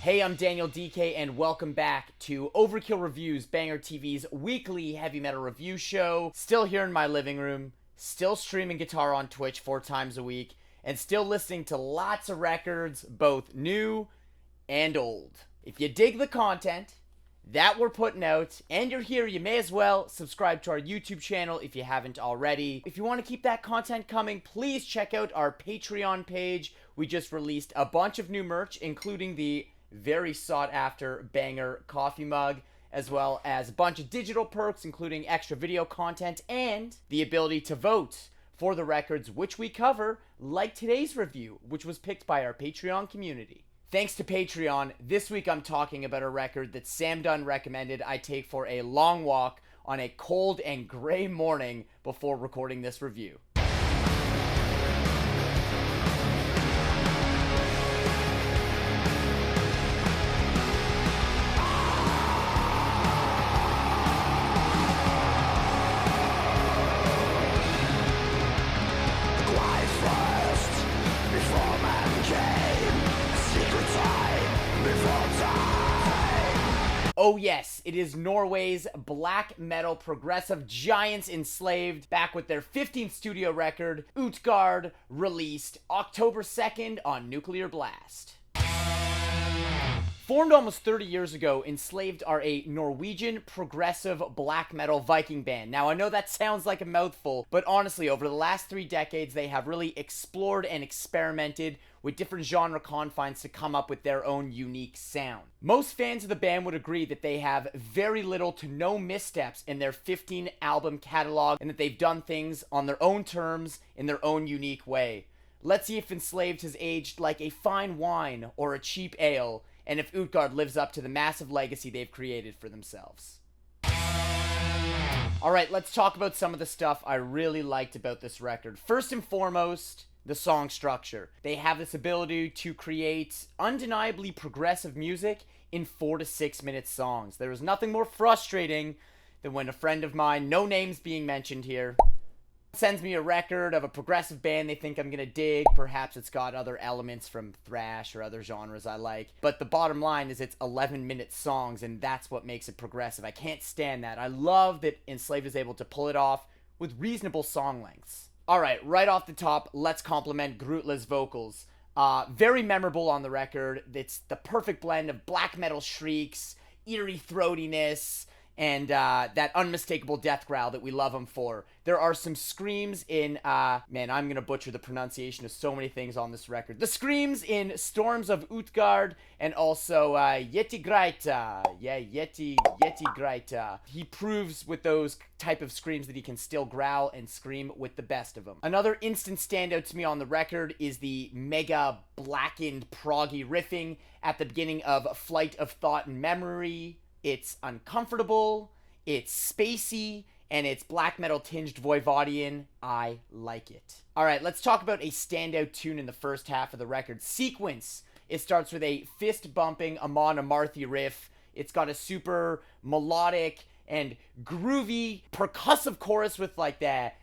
Hey, I'm Daniel Dekay, and welcome back to Overkill Reviews, BangerTV's weekly heavy metal review show. Still here in my living room, still streaming guitar on Twitch 4 times a week, and still listening to lots of records, both new and old. If you dig the content that we're putting out, and you're here, you may as well subscribe to our YouTube channel if you haven't already. If you want to keep that content coming, please check out our Patreon page. We just released a bunch of new merch, including the very sought after Banger coffee mug, as well as a bunch of digital perks, including extra video content and the ability to vote for the records which we cover, like today's review, which was picked by our Patreon community. Thanks to Patreon, this week I'm talking about a record that Sam Dunn recommended I take for a long walk on a cold and gray morning before recording this review. Oh yes, it is Norway's black metal progressive giants Enslaved, back with their 15th studio record, Utgard, released October 2nd on Nuclear Blast. Formed almost 30 years ago, Enslaved are a Norwegian progressive black metal Viking band. Now, I know that sounds like a mouthful, but honestly, over the last 3 decades, they have really explored and experimented with different genre confines to come up with their own unique sound. Most fans of the band would agree that they have very little to no missteps in their 15-album catalog, and that they've done things on their own terms in their own unique way. Let's see if Enslaved has aged like a fine wine or a cheap ale, and if Utgard lives up to the massive legacy they've created for themselves. Alright, let's talk about some of the stuff I really liked about this record. First and foremost, the song structure. They have this ability to create undeniably progressive music in 4 to 6 minute songs. There is nothing more frustrating than when a friend of mine, no names being mentioned here, sends me a record of a progressive band they think I'm gonna dig. Perhaps it's got other elements from thrash or other genres I like, but the bottom line is it's 11-minute songs, and that's what makes it progressive. I can't stand that. I love that Enslaved is able to pull it off with reasonable song lengths. Alright, right off the top, let's compliment Grutla's vocals. Very memorable on the record. It's the perfect blend of black metal shrieks, eerie throatiness, and that unmistakable death growl that we love him for. There are some screams in, man, I'm gonna butcher the pronunciation of so many things on this record. The screams in Storms of Utgard, and also Yetigraita. Yeah, Yetigraita. He proves with those type of screams that he can still growl and scream with the best of them. Another instant standout to me on the record is the mega blackened proggy riffing at the beginning of Flight of Thought and Memory. It's uncomfortable, it's spacey, and it's black metal tinged Voivodian. I like it. Alright, let's talk about a standout tune in the first half of the record. Sequence. It starts with a fist-bumping Amon Amarthi riff. It's got a super melodic and groovy percussive chorus with like that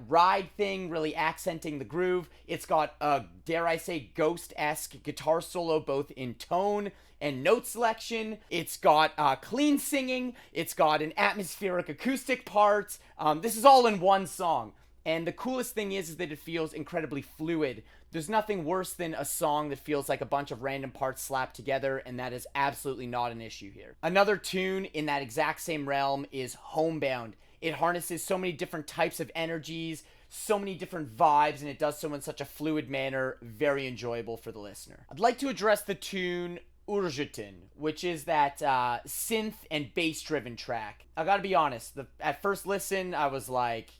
ride thing really accenting the groove. It's got a, dare I say, Ghost-esque guitar solo both in tone and note selection. It's got clean singing. It's got an atmospheric acoustic part. This is all in one song. And the coolest thing is that it feels incredibly fluid. There's nothing worse than a song that feels like a bunch of random parts slapped together, and that is absolutely not an issue here. Another tune in that exact same realm is Homebound. It harnesses so many different types of energies, so many different vibes, and it does so in such a fluid manner. Very enjoyable for the listener. I'd like to address the tune Urjetin, which is that synth and bass-driven track. I gotta be honest, at first listen, I was like,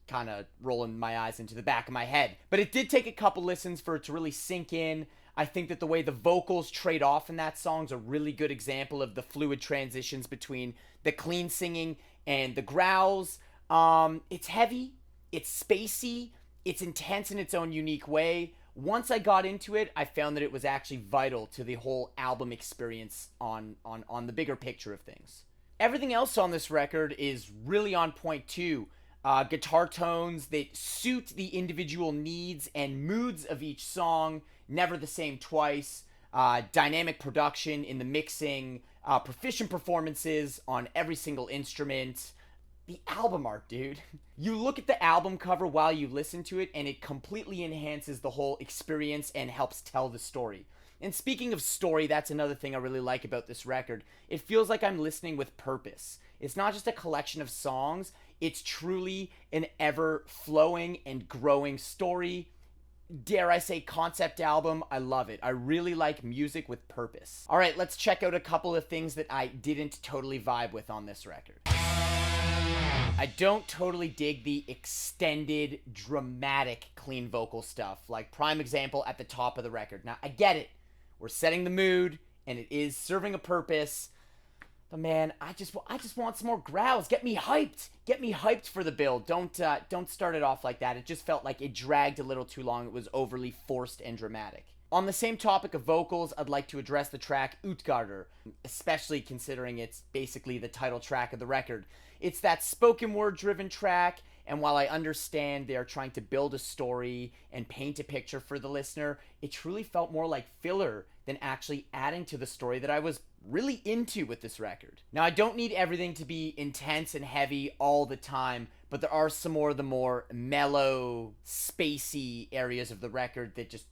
kind of rolling my eyes into the back of my head. But it did take a couple listens for it to really sink in. I think that the way the vocals trade off in that song is a really good example of the fluid transitions between the clean singing and the growls. It's heavy, it's spacey, it's intense in its own unique way. Once I got into it, I found that it was actually vital to the whole album experience on the bigger picture of things. Everything else on this record is really on point too. Guitar tones that suit the individual needs and moods of each song, never the same twice. dynamic production in the mixing, proficient performances on every single instrument. The album art, dude. You look at the album cover while you listen to it, and it completely enhances the whole experience and helps tell the story. And speaking of story, that's another thing I really like about this record. It feels like I'm listening with purpose. It's not just a collection of songs, it's truly an ever-flowing and growing story. Dare I say concept album. I love it. I really like music with purpose. All right, let's check out a couple of things that I didn't totally vibe with on this record. I don't totally dig the extended, dramatic, clean vocal stuff. Like, prime example at the top of the record. Now, I get it. We're setting the mood, and it is serving a purpose. But man, I just want some more growls. Get me hyped. Get me hyped for the build. Don't start it off like that. It just felt like it dragged a little too long. It was overly forced and dramatic. On the same topic of vocals, I'd like to address the track Utgard, especially considering it's basically the title track of the record. It's that spoken word driven track, and while I understand they are trying to build a story and paint a picture for the listener, it truly felt more like filler than actually adding to the story that I was really into with this record. Now, I don't need everything to be intense and heavy all the time, but there are some more of the more mellow, spacey areas of the record that just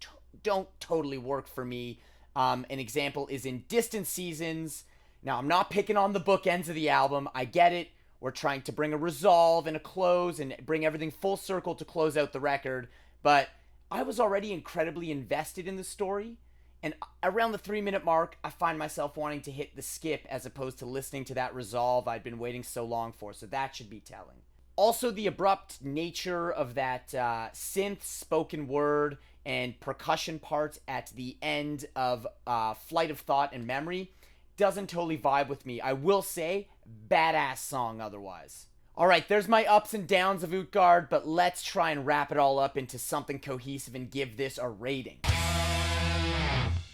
don't totally work for me. An example is in Distant Seasons. Now, I'm not picking on the bookends of the album. I get it. We're trying to bring a resolve and a close and bring everything full circle to close out the record. But I was already incredibly invested in the story. And around the 3-minute mark, I find myself wanting to hit the skip as opposed to listening to that resolve I'd been waiting so long for. So that should be telling. Also, the abrupt nature of that synth, spoken word, and percussion parts at the end of Flight of Thought and Memory doesn't totally vibe with me. I will say, badass song otherwise. Alright, there's my ups and downs of Utgard, but let's try and wrap it all up into something cohesive and give this a rating.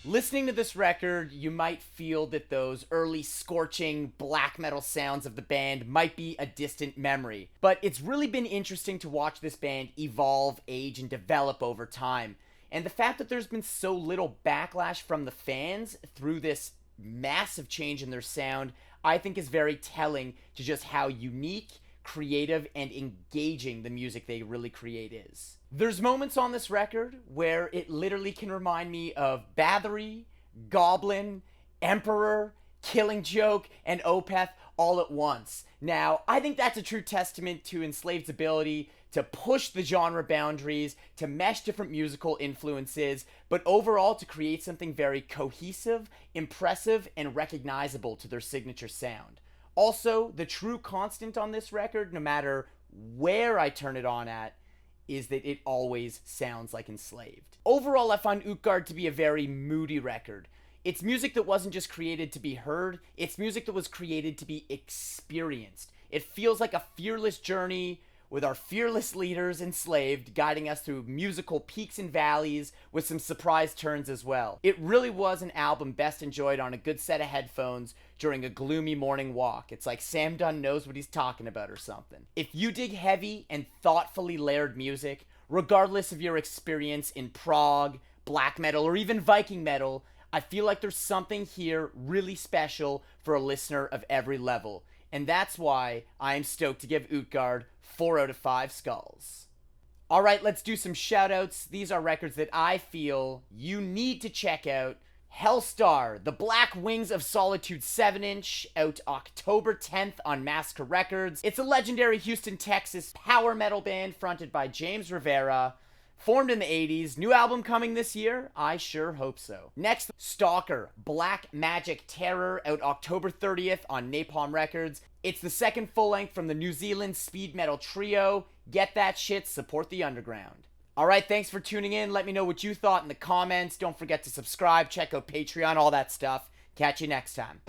Listening to this record, you might feel that those early scorching black metal sounds of the band might be a distant memory. But it's really been interesting to watch this band evolve, age, and develop over time. And the fact that there's been so little backlash from the fans through this massive change in their sound, I think is very telling to just how unique, creative, and engaging the music they really create is. There's moments on this record where it literally can remind me of Bathory, Goblin, Emperor, Killing Joke, and Opeth all at once. Now, I think that's a true testament to Enslaved's ability to push the genre boundaries, to mesh different musical influences, but overall to create something very cohesive, impressive, and recognizable to their signature sound. Also, the true constant on this record, no matter where I turn it on at, is that it always sounds like Enslaved. Overall, I find Utgard to be a very moody record. It's music that wasn't just created to be heard, it's music that was created to be experienced. It feels like a fearless journey with our fearless leaders, Enslaved, guiding us through musical peaks and valleys with some surprise turns as well. It really was an album best enjoyed on a good set of headphones during a gloomy morning walk. It's like Sam Dunn knows what he's talking about or something. If you dig heavy and thoughtfully layered music, regardless of your experience in prog, black metal, or even Viking metal, I feel like there's something here really special for a listener of every level. And that's why I am stoked to give Utgard 4 out of 5 skulls. Alright, let's do some shoutouts. These are records that I feel you need to check out. HELSTAR, The Black Wings of Solitude 7-inch, out October 10th on Massacre Records. It's a legendary Houston, Texas power metal band fronted by James Rivera. Formed in the 80s, new album coming this year? I sure hope so. Next, Stalker, Black Magic Terror, out October 30th on Napalm Records. It's the second full-length from the New Zealand speed metal trio. Get that shit, support the underground. Alright, thanks for tuning in. Let me know what you thought in the comments. Don't forget to subscribe, check out Patreon, all that stuff. Catch you next time.